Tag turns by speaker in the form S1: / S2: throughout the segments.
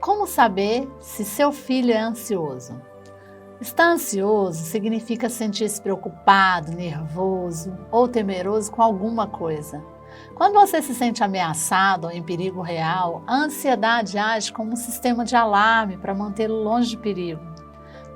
S1: Como saber se seu filho é ansioso? Estar ansioso significa sentir-se preocupado, nervoso ou temeroso com alguma coisa. Quando você se sente ameaçado ou em perigo real, a ansiedade age como um sistema de alarme para mantê-lo longe de perigo.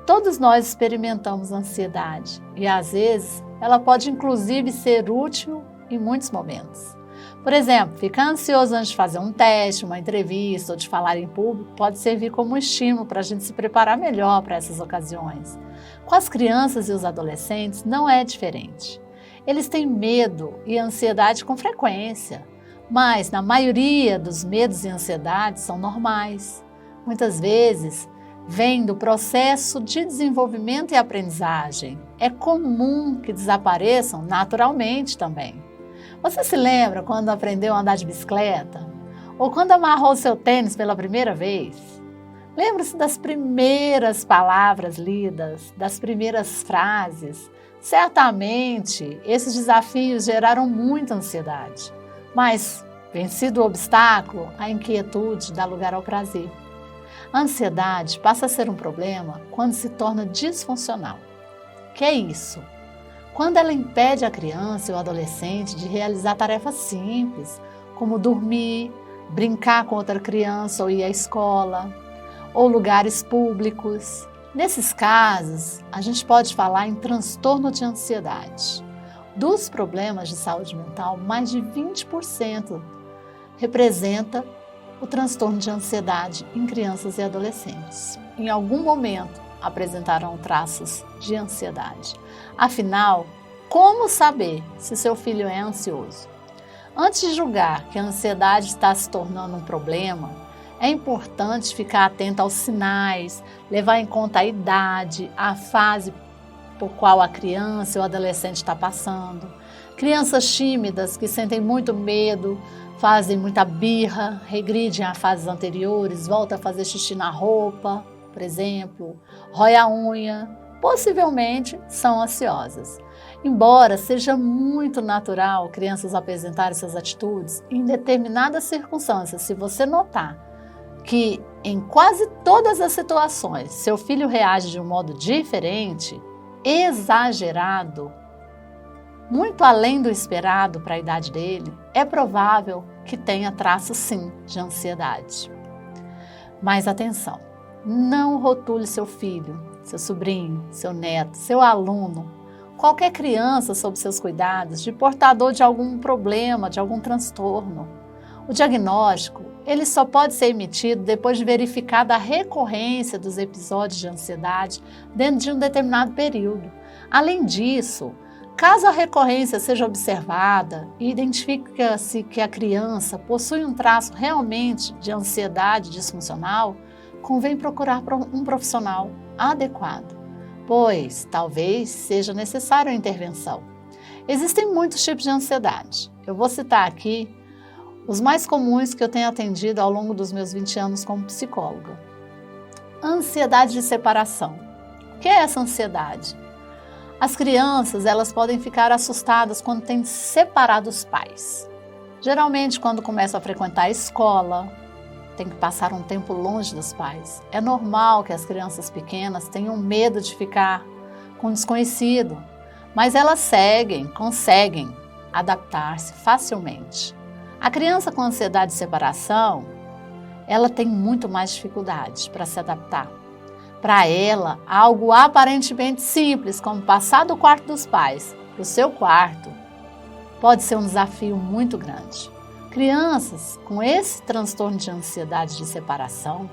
S1: Todos nós experimentamos ansiedade e, às vezes, ela pode inclusive ser útil em muitos momentos. Por exemplo, ficar ansioso antes de fazer um teste, uma entrevista ou de falar em público pode servir como um estímulo para a gente se preparar melhor para essas ocasiões. Com as crianças e os adolescentes não é diferente. Eles têm medo e ansiedade com frequência, mas na maioria dos medos e ansiedades são normais. Muitas vezes vêm do processo de desenvolvimento e aprendizagem. É comum que desapareçam naturalmente também. Você se lembra quando aprendeu a andar de bicicleta? Ou quando amarrou seu tênis pela primeira vez? Lembre-se das primeiras palavras lidas, das primeiras frases. Certamente, esses desafios geraram muita ansiedade. Mas, vencido o obstáculo, a inquietude dá lugar ao prazer. A ansiedade passa a ser um problema quando se torna disfuncional. Que é isso? Quando ela impede a criança ou adolescente de realizar tarefas simples, como dormir, brincar com outra criança ou ir à escola, ou lugares públicos. Nesses casos, a gente pode falar em transtorno de ansiedade. Dos problemas de saúde mental, mais de 20% representa o transtorno de ansiedade em crianças e adolescentes. Em algum momento, apresentarão traços de ansiedade. Afinal, como saber se seu filho é ansioso? Antes de julgar que a ansiedade está se tornando um problema, é importante ficar atento aos sinais, levar em conta a idade, a fase por qual a criança ou o adolescente está passando. Crianças tímidas que sentem muito medo, fazem muita birra, regridem a fases anteriores, voltam a fazer xixi na roupa, por exemplo, rói a unha, possivelmente são ansiosas. Embora seja muito natural crianças apresentarem essas atitudes, em determinadas circunstâncias, se você notar que em quase todas as situações seu filho reage de um modo diferente, exagerado, muito além do esperado para a idade dele, é provável que tenha traços sim de ansiedade. Mas atenção! Não rotule seu filho, seu sobrinho, seu neto, seu aluno, qualquer criança sob seus cuidados de portador de algum problema, de algum transtorno. O diagnóstico, ele só pode ser emitido depois de verificada a recorrência dos episódios de ansiedade dentro de um determinado período. Além disso, caso a recorrência seja observada e identifica-se que a criança possui um traço realmente de ansiedade disfuncional, convém procurar um profissional adequado, pois talvez seja necessária uma intervenção. Existem muitos tipos de ansiedade. Eu vou citar aqui os mais comuns que eu tenho atendido ao longo dos meus 20 anos como psicóloga. Ansiedade de separação. O que é essa ansiedade? As crianças, elas podem ficar assustadas quando têm separado os pais. Geralmente quando começam a frequentar a escola, tem que passar um tempo longe dos pais. É normal que as crianças pequenas tenham medo de ficar com um desconhecido, mas elas conseguem adaptar-se facilmente. A criança com ansiedade de separação, ela tem muito mais dificuldades para se adaptar. Para ela, algo aparentemente simples, como passar do quarto dos pais para o seu quarto, pode ser um desafio muito grande. Crianças com esse transtorno de ansiedade de separação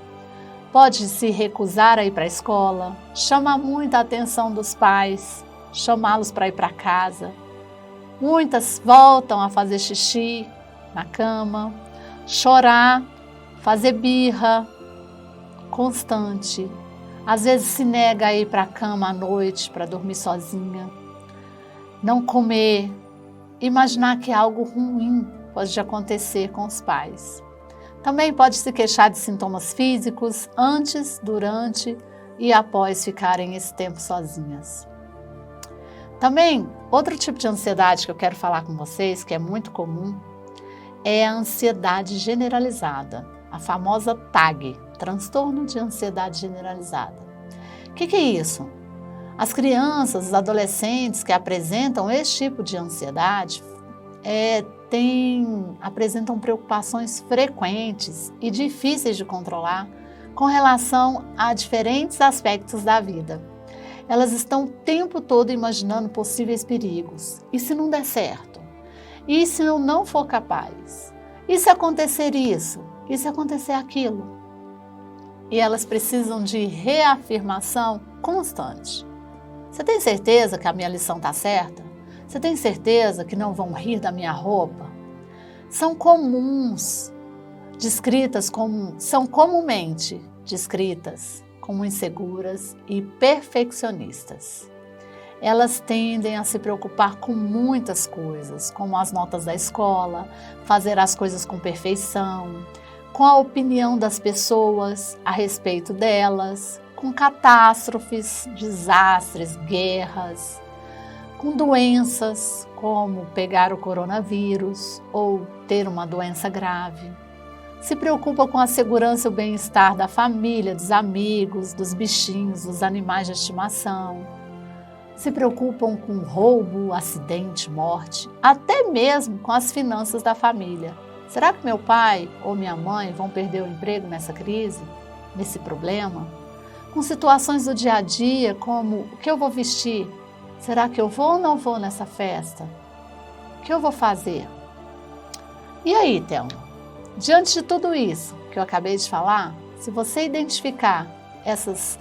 S1: podem se recusar a ir para a escola, chamar muita atenção dos pais, chamá-los para ir para casa. Muitas voltam a fazer xixi na cama, chorar, fazer birra constante. Às vezes se nega a ir para a cama à noite para dormir sozinha, não comer, imaginar que algo ruim pode acontecer com os pais. Também pode se queixar de sintomas físicos antes, durante e após ficarem esse tempo sozinhas. Também, outro tipo de ansiedade que eu quero falar com vocês, que é muito comum, é a ansiedade generalizada, a famosa TAG. transtorno de ansiedade generalizada. O que é isso? As crianças, os adolescentes que apresentam esse tipo de ansiedade apresentam preocupações frequentes e difíceis de controlar com relação a diferentes aspectos da vida. Elas estão o tempo todo imaginando possíveis perigos. E se não der certo? E se eu não for capaz? E se acontecer isso? E se acontecer aquilo? E elas precisam de reafirmação constante. Você tem certeza que a minha lição está certa? Você tem certeza que não vão rir da minha roupa? São comumente descritas como inseguras e perfeccionistas. Elas tendem a se preocupar com muitas coisas, como as notas da escola, fazer as coisas com perfeição, com a opinião das pessoas a respeito delas, com catástrofes, desastres, guerras, com doenças como pegar o coronavírus ou ter uma doença grave. Se preocupa com a segurança e o bem-estar da família, dos amigos, dos bichinhos, dos animais de estimação. Se preocupam com roubo, acidente, morte, até mesmo com as finanças da família. Será que meu pai ou minha mãe vão perder o emprego nessa crise, nesse problema? Com situações do dia a dia, como o que eu vou vestir? Será que eu vou ou não vou nessa festa? O que eu vou fazer? E aí, Thelma? Diante de tudo isso que eu acabei de falar, se você identificar esses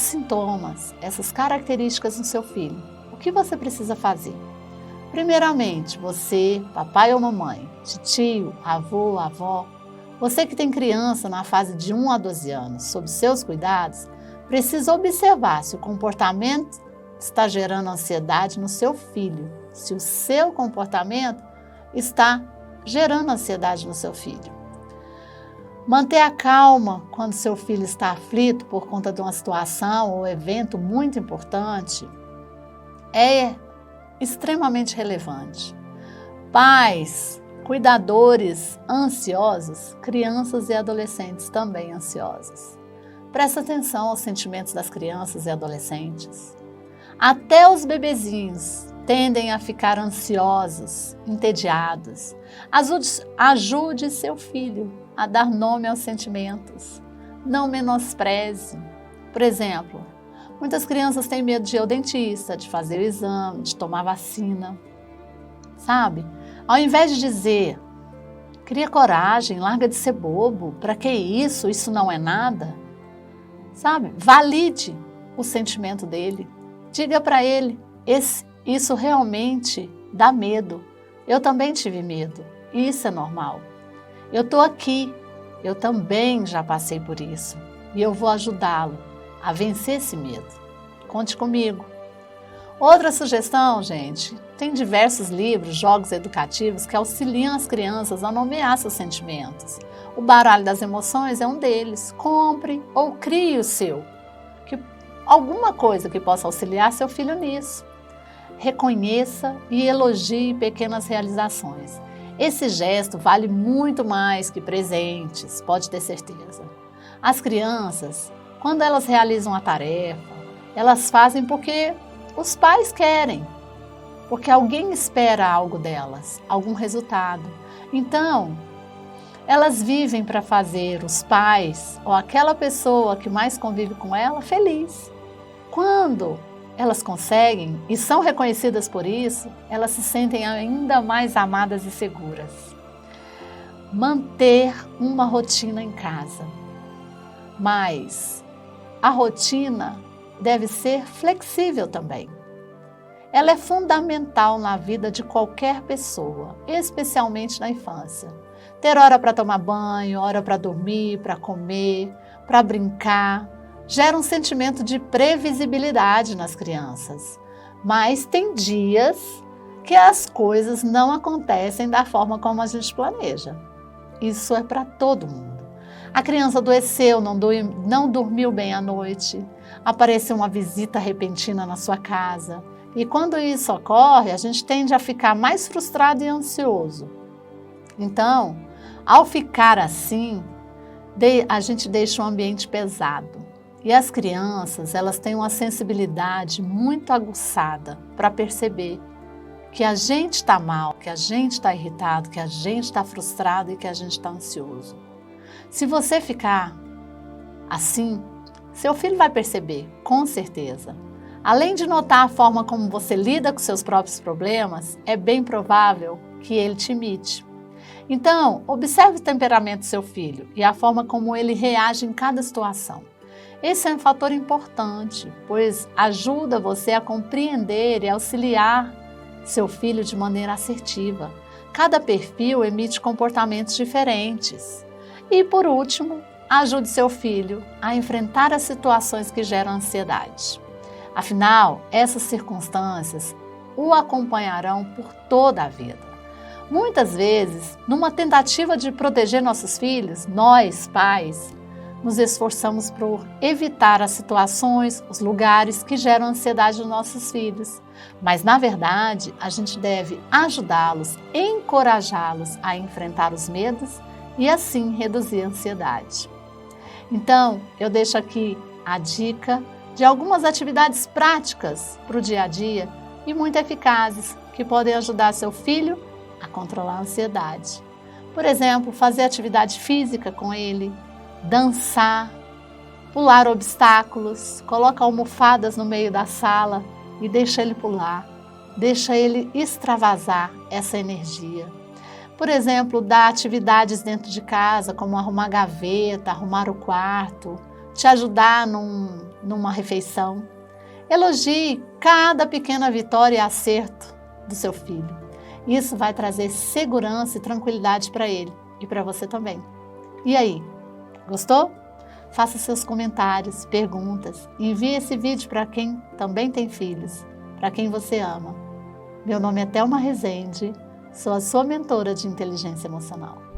S1: sintomas, essas características no seu filho, o que você precisa fazer? Primeiramente, você, papai ou mamãe, tio, avô, avó, você que tem criança na fase de 1 a 12 anos, sob seus cuidados, precisa observar se o comportamento está gerando ansiedade no seu filho, se o seu comportamento está gerando ansiedade no seu filho. Manter a calma quando seu filho está aflito por conta de uma situação ou evento muito importante é extremamente relevante. Pais, cuidadores ansiosos, crianças e adolescentes também ansiosos. Presta atenção aos sentimentos das crianças e adolescentes. Até os bebezinhos tendem a ficar ansiosos, entediados. Ajude seu filho a dar nome aos sentimentos. Não menospreze. Por exemplo, muitas crianças têm medo de ir ao dentista, de fazer o exame, de tomar vacina. Sabe? Ao invés de dizer, cria coragem, larga de ser bobo, para que isso? Isso não é nada. Sabe? Valide o sentimento dele. Diga para ele, isso realmente dá medo. Eu também tive medo. Isso é normal. Eu estou aqui. Eu também já passei por isso. E eu vou ajudá-lo a vencer esse medo. Conte comigo. Outra sugestão, gente, tem diversos livros, jogos educativos que auxiliam as crianças a nomear seus sentimentos. O baralho das emoções é um deles. Compre ou crie o seu. Alguma coisa que possa auxiliar seu filho nisso. Reconheça e elogie pequenas realizações. Esse gesto vale muito mais que presentes, pode ter certeza. As crianças, quando elas realizam a tarefa, elas fazem porque os pais querem, porque alguém espera algo delas, algum resultado. Então, elas vivem para fazer os pais ou aquela pessoa que mais convive com ela feliz. Quando elas conseguem e são reconhecidas por isso, elas se sentem ainda mais amadas e seguras. Manter uma rotina em casa. Mas a rotina deve ser flexível também. Ela é fundamental na vida de qualquer pessoa, especialmente na infância. Ter hora para tomar banho, hora para dormir, para comer, para brincar, gera um sentimento de previsibilidade nas crianças. Mas tem dias que as coisas não acontecem da forma como a gente planeja. Isso é para todo mundo. A criança adoeceu, não dormiu bem à noite, apareceu uma visita repentina na sua casa. E quando isso ocorre, a gente tende a ficar mais frustrado e ansioso. Então, ao ficar assim, a gente deixa um ambiente pesado. E as crianças, elas têm uma sensibilidade muito aguçada para perceber que a gente está mal, que a gente está irritado, que a gente está frustrado e que a gente está ansioso. Se você ficar assim, seu filho vai perceber, com certeza. Além de notar a forma como você lida com seus próprios problemas, é bem provável que ele te imite. Então, observe o temperamento do seu filho e a forma como ele reage em cada situação. Esse é um fator importante, pois ajuda você a compreender e auxiliar seu filho de maneira assertiva. Cada perfil emite comportamentos diferentes. E, por último, ajude seu filho a enfrentar as situações que geram ansiedade. Afinal, essas circunstâncias o acompanharão por toda a vida. Muitas vezes, numa tentativa de proteger nossos filhos, nós, pais, nos esforçamos por evitar as situações, os lugares que geram ansiedade nos nossos filhos. Mas, na verdade, a gente deve ajudá-los, encorajá-los a enfrentar os medos e, assim, reduzir a ansiedade. Então, eu deixo aqui a dica de algumas atividades práticas para o dia a dia e muito eficazes que podem ajudar seu filho a controlar a ansiedade. Por exemplo, fazer atividade física com ele, dançar, pular obstáculos, coloca almofadas no meio da sala e deixa ele pular, deixa ele extravasar essa energia. Por exemplo, dar atividades dentro de casa, como arrumar a gaveta, arrumar o quarto, te ajudar numa refeição. Elogie cada pequena vitória e acerto do seu filho. Isso vai trazer segurança e tranquilidade para ele e para você também. E aí, gostou? Faça seus comentários, perguntas e envie esse vídeo para quem também tem filhos, para quem você ama. Meu nome é Thelma Rezende, sou a sua mentora de inteligência emocional.